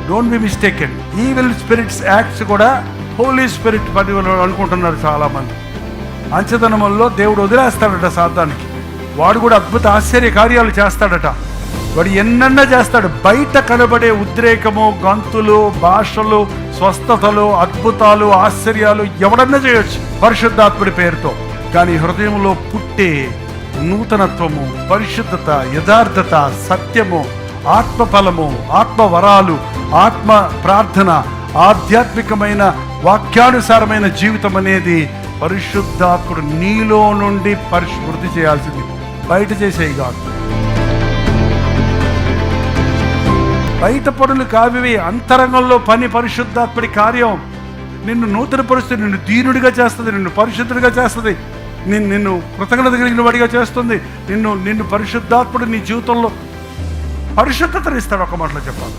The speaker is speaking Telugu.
Don't be mistaken. Evil spirits acts కూడా హోలీ స్పిరిట్ పని అనుకుంటున్నారు చాలామంది. అంచెతనముల్లో దేవుడు వదిలేస్తాడట సాతానికి. వాడు కూడా అద్భుత ఆశ్చర్య కార్యాలు చేస్తాడట. వాడు ఎన్నన్నా చేస్తాడు. బయట కనబడే ఉద్రేకము, గంతులు, భాషలు, స్వస్థతలు, అద్భుతాలు, ఆశ్చర్యాలు ఎవడన్నా చేయొచ్చు పరిశుద్ధాత్ముడి పేరుతో. కానీ హృదయంలో పుట్టే నూతనత్వము, పరిశుద్ధత, యథార్థత, సత్యము, ఆత్మఫలము, ఆత్మవరాలు, ఆత్మ ప్రార్థన, ఆధ్యాత్మికమైన వాక్యానుసారమైన జీవితం అనేది పరిశుద్ధాత్ముడు నీలో నుండి వృద్ధి చేయాల్సింది, బయట చేసేవి కాదు. బయట పనులు కావివి, అంతరంగంలో పని పరిశుద్ధాత్ముడి కార్యం. నిన్ను నూతన పరిస్థితి, నిన్ను దీనుడిగా చేస్తుంది, నిన్ను పరిశుద్ధుడిగా చేస్తుంది, నిన్ను కృతజ్ఞత కలిగిన వాడిగా చేస్తుంది. నిన్ను పరిశుద్ధాత్ముడు నీ జీవితంలో పరిశుద్ధతను ఇస్తాడు. ఒక మాటలో చెప్పాలి.